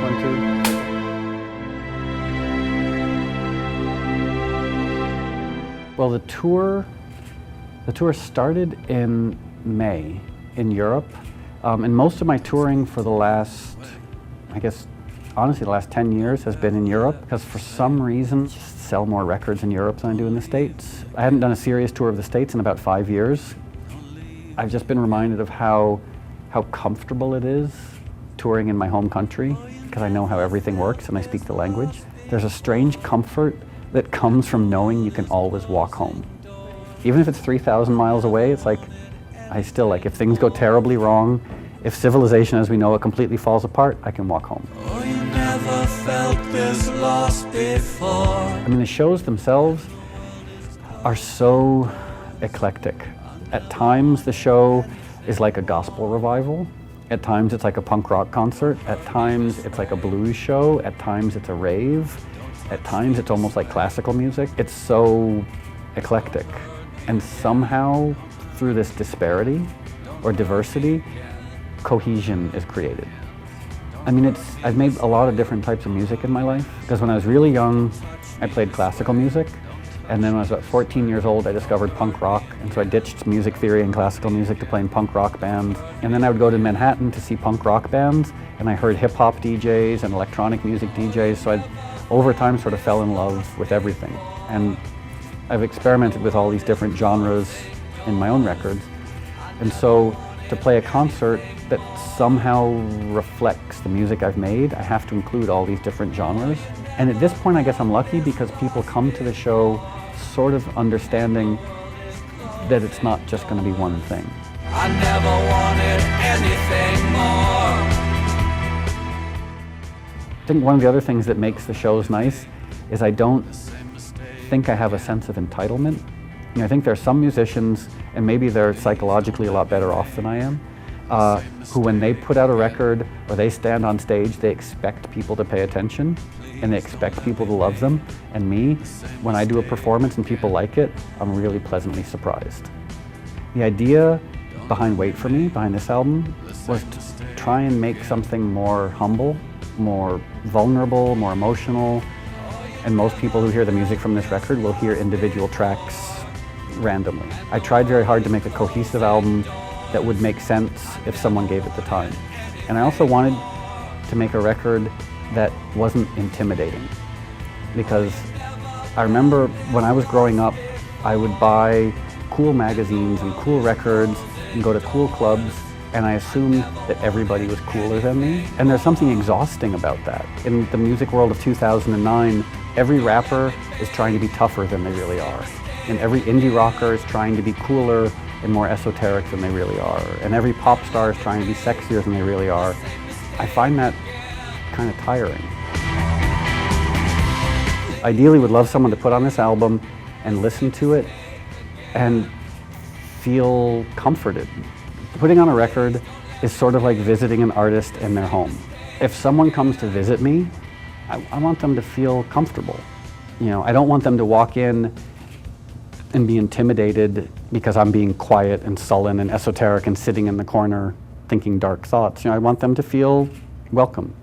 1, 2. Well, the tour started in May in Europe, and most of my touring for the last, I guess, honestly, the last 10 years has been in Europe, because for some reason, I sell more records in Europe than I do in the States. I hadn't done a serious tour of the States in about 5 years. I've just been reminded of how comfortable it is touring in my home country, because I know how everything works and I speak the language. There's a strange comfort that comes from knowing you can always walk home. Even if it's 3,000 miles away, it's like, I still, like, if things go terribly wrong, if civilization as we know it completely falls apart, I can walk home. Oh, you never felt this loss before. I mean, the shows themselves are so eclectic. At times, the show is like a gospel revival. At times, it's like a punk rock concert. At times, it's like a blues show. At times, it's a rave. At times, it's almost like classical music. It's so eclectic. And somehow, through this disparity or diversity, cohesion is created. I mean, I've made a lot of different types of music in my life, because when I was really young, I played classical music, and then when I was about 14 years old, I discovered punk rock, and so I ditched music theory and classical music to play in punk rock bands. And then I would go to Manhattan to see punk rock bands, and I heard hip-hop DJs and electronic music DJs, so I, over time, sort of fell in love with everything. And I've experimented with all these different genres in my own records, and so to play a concert that somehow reflects the music I've made, I have to include all these different genres. And at this point, I guess I'm lucky, because people come to the show sort of understanding that it's not just going to be one thing. I never wanted anything more. I think one of the other things that makes the shows nice is I don't think I have a sense of entitlement. You know, I think there are some musicians, and maybe they're psychologically a lot better off than I am, who when they put out a record or they stand on stage, they expect people to pay attention and they expect people to love them. And me, when I do a performance and people like it, I'm really pleasantly surprised. The idea behind Wait For Me, behind this album, was to try and make something more humble, more vulnerable, more emotional. And most people who hear the music from this record will hear individual tracks randomly. I tried very hard to make a cohesive album that would make sense if someone gave it the time. And I also wanted to make a record that wasn't intimidating, because I remember when I was growing up, I would buy cool magazines and cool records and go to cool clubs, and I assumed that everybody was cooler than me. And there's something exhausting about that. In the music world of 2009, every rapper is trying to be tougher than they really are. And every indie rocker is trying to be cooler and more esoteric than they really are. And every pop star is trying to be sexier than they really are. I find that kind of tiring. Ideally, would love someone to put on this album and listen to it and feel comforted. Putting on a record is sort of like visiting an artist in their home. If someone comes to visit me, I want them to feel comfortable. You know, I don't want them to walk in and be intimidated because I'm being quiet and sullen and esoteric and sitting in the corner thinking dark thoughts. You know, I want them to feel welcome.